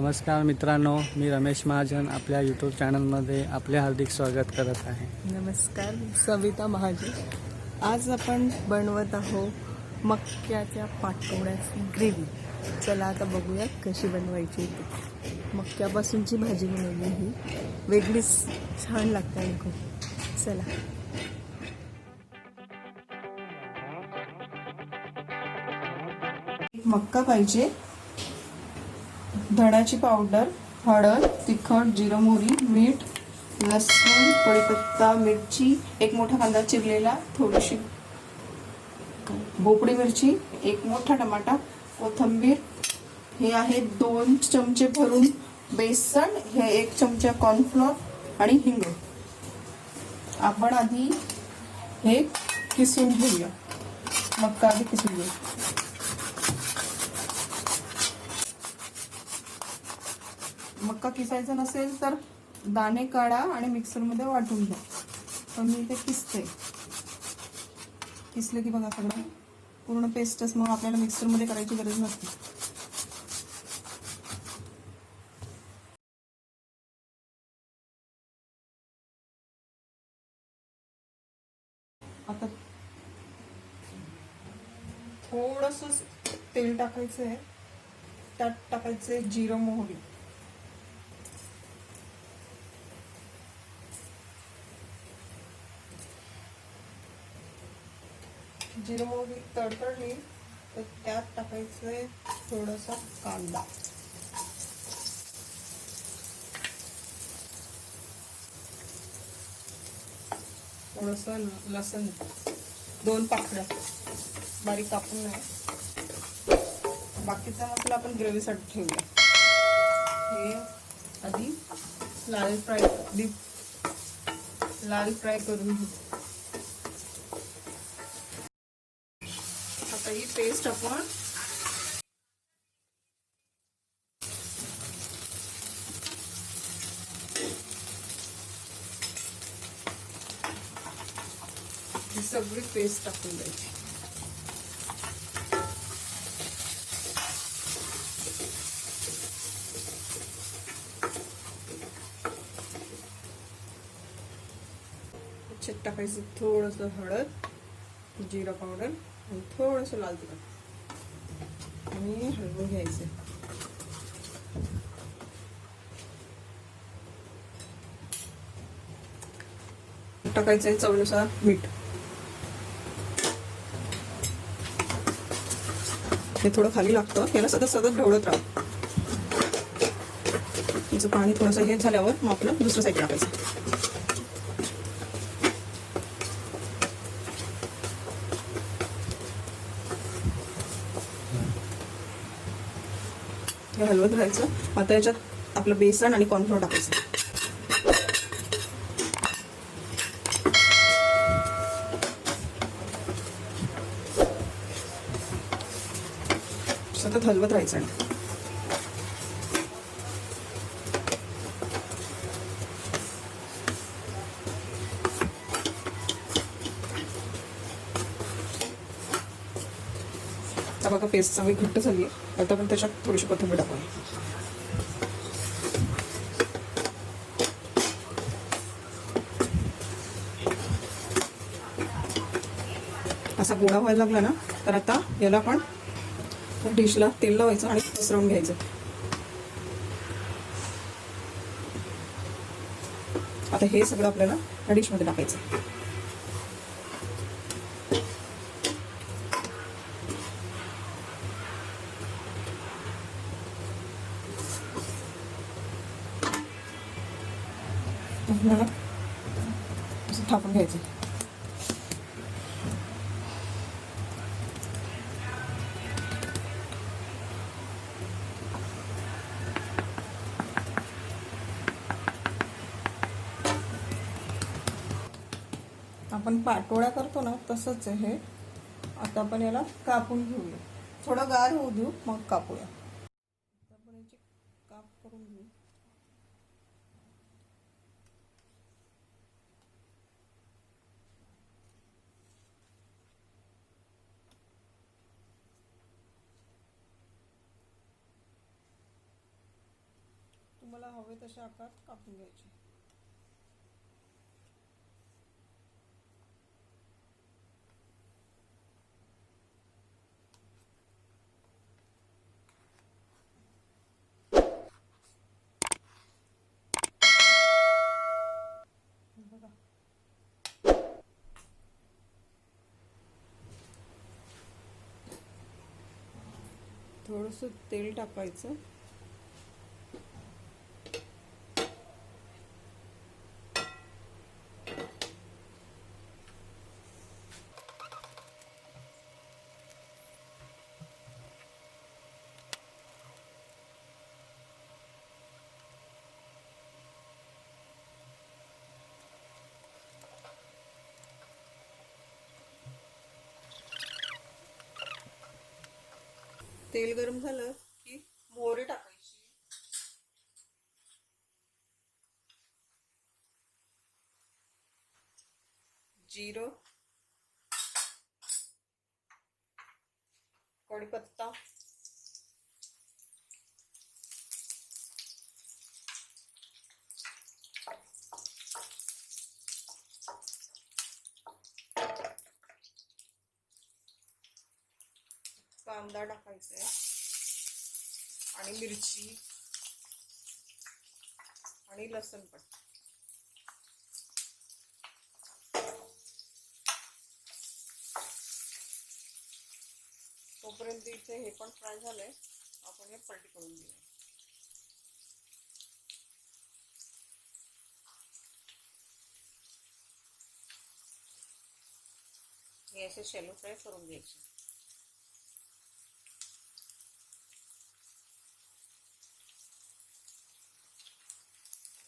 नमस्कार मित्रांनो, मी रमेश महाजन आपल्या यूट्यूब चॅनलमध्ये आपले हार्दिक स्वागत करत आहे। नमस्कार, सविता महाजन। आज आपण बनवत आहोत मक्याच्या पाटोड्याची ग्रेव्ही। चला आता बघूया कशी बनवायची ती। मक्यापासूनची भाजी बनवली ही वेगळीच छान लागते आणि खूप। चला, मक्का पाहिजे, धण्याची पावडर, हळद, तिखट, जिरं, मोहरी, मीठ, लसूण, कढीपत्ता, मिरची, एक मोठा कांदा चिरलेला, थोडीशी भोपळी मिरची, एक मोठा टमाटा, कोथिंबीर, हे आहे 2 चमचे भरून बेसन, हे 1 चमचा कॉर्नफ्लोअर आणि हिंग। आपण आधी हे किसून घेऊया, मक्का आधी किसून घेऊया। मक्का किसायचा नसेल तर दाणे काढा आणि मिक्सरमध्ये वाटून घ्या, पण मी इथे किसते। किसले की बघा सगळं पूर्ण पेस्टच, मग आपल्याला मिक्सरमध्ये करायची गरज नसते। आता थोडंसं तेल टाकायचं आहे, त्यात टाकायचे जिरं, मोहरी, जिरं मोहरी तडतडली तर त्यात टाकायचे थोडासा कांदा, थोडंसं लसूण, 2 पाकळ्या बारीक कापून नाही। बाकीचा मसाला आपण ग्रेव्हीसाठी ठेवूया। हे आधी लाल फ्राय करून घेऊ। आता ही पेस्ट आपण ही सगळी पेस्ट टाकून द्यायची। त्याच्यात टाकायचं थोडंसं हळद, जिरा पावडर आणि थोडंसं लाल तिखट आणि हलवून घ्यायचं। टाकायचं आहे चवीनुसार मीठ। हे थोडं खाली लागतं, याला सतत सतत ढवळत राहा। याचं पाणी थोडंसं हे झाल्यावर मग आपलं दुसरं साईड टाकायचं। हे हलवत राहायचं। आता याच्यात आपलं बेसन आणि कॉर्नफ्लोअर टाकायचं। सतत हलवत राहायचं। आता बघा पेस्ट चांगली घट्ट झाली आहे। आता आपण त्याच्यात थोडीशी कोथिंबीर टाकूया। असा गोळा व्हायला लागला ना तर आता याला आपण डिशला तेल लावायचं आणि पसरवून घ्यायचं। आता हे सगळं आपल्याला या डिशमध्ये टाकायचं। असं थापून घ्यायचं। आपण पाटोळा करतो ना तसंच आहे हे। आता आपण याला कापून घेऊया, थोडं गार होऊ देऊ मग कापूया। आपण याची काप करून घेऊ। हवे तसे आकार कापून घ्यायचे. बघा थोडंसं तेल टाकायचं. तेल गरम झालं की मोहरी टाकायची. जिरं, कढीपत्ता, कांदा टाकायचा आहे आणि मिरची आणि लसूण पण. तोपर्यंत इथे हे पण फ्राय झालंय. आपण हे पलटी करून घेऊया. हे असे शॅलो फ्राय करून घ्यायचे.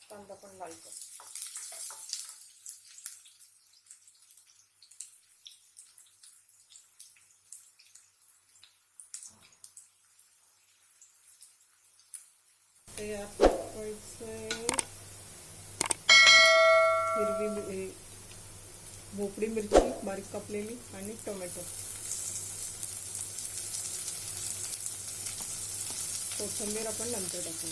कांदा पण लाल कर. ते हिरवी भोपळी मिरची बारीक कापलेली आणि टोमॅटो, कोथिंबीर आपण नंतर टाकू.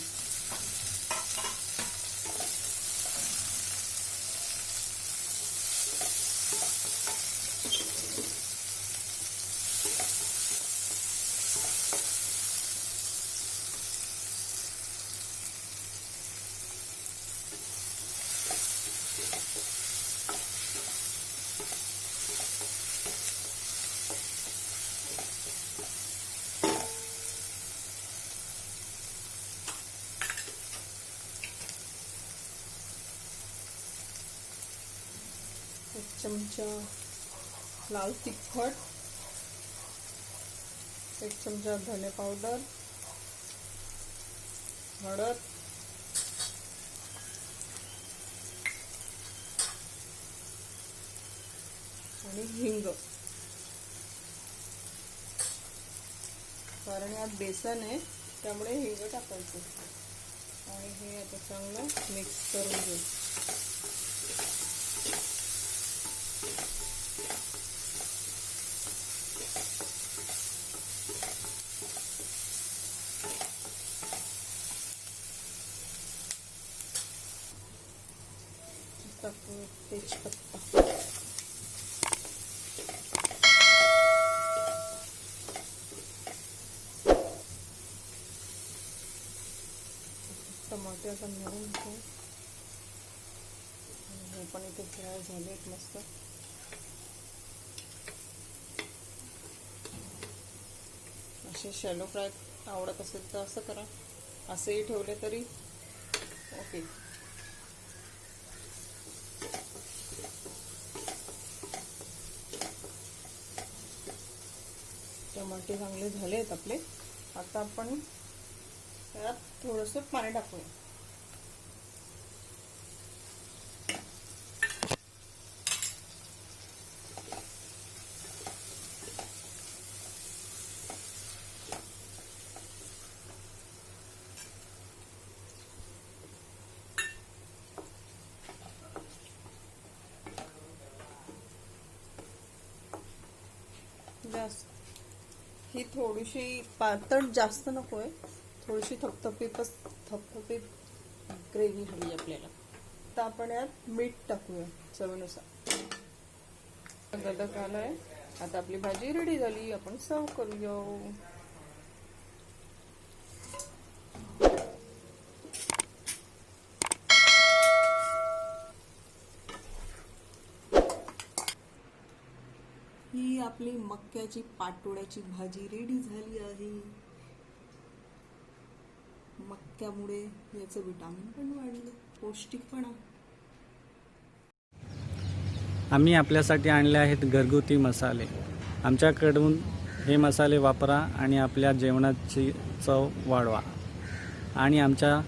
एक चमचा लाल तिखट, एक चमचा धने पावडर, हळद, आणि हिंग. कारण यात बेसन आहे त्यामुळे हिंग टाकायचं. आणि हे आता चांगलं मिक्स करून घेऊ. तेजपत्ता, टमाटे आपण घालून घेऊ. हे पण इथे फ्राय झालेत मस्त. असे शॅलो फ्राय आवडत असेल तर असं करा, असेही ठेवले तरी ओके. टमाटे चांगले झाले आहेत आपले. आता आपण त्यात थोडंसं पाणी टाकूया. जास्त ही थोडीशी पातळ जास्त नको आहे, थोडीशी थपथपीत ग्रेव्ही हवी आपल्याला. तर आपण यात मीठ टाकूया चवीनुसार. गदक आलाय. आता आपली भाजी रेडी झाली. आपण सर्व करूया. ही आपली मक्याची पाटोड्याची भाजी रेडी झाली आहे. मक्यामुळे याचं विटामिन पण वाढलं, पौष्टिकपणा. आम्ही आपल्यासाठी आणले आहेत घरगुती मसाले. आमच्याकडून हे मसाले वापरा आणि आपल्या जेवणाची चव वाढवा. आणि आमच्या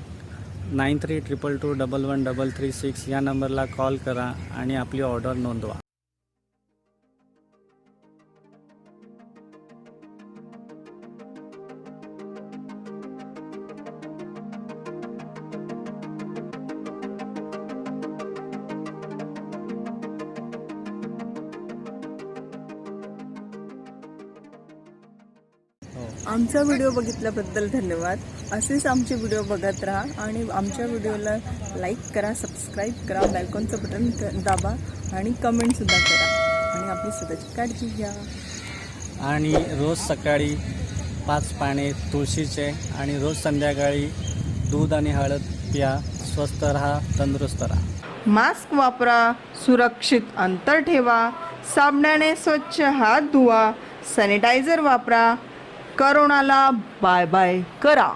9322211336 या नंबरला कॉल करा आणि आपली ऑर्डर नोंदवा. आमचा व्हिडिओ बघितल्याबद्दल धन्यवाद. असेच आमचे व्हिडिओ बघत राहा आणि आमच्या व्हिडिओला लाईक करा, सबस्क्राईब करा, बेलकॉनचं बटन दाबा आणि कमेंटसुद्धा करा. आणि आपली स्वतःची काळजी घ्या. आणि रोज सकाळी 5 पाने तुळशीचे आणि रोज संध्याकाळी दूध आणि हळद प्या. स्वस्थ राहा, तंदुरुस्त राहा. मास्क वापरा, सुरक्षित अंतर ठेवा, साबणाने स्वच्छ हात धुवा, सॅनिटायझर वापरा. करोनाला बाय बाय करा.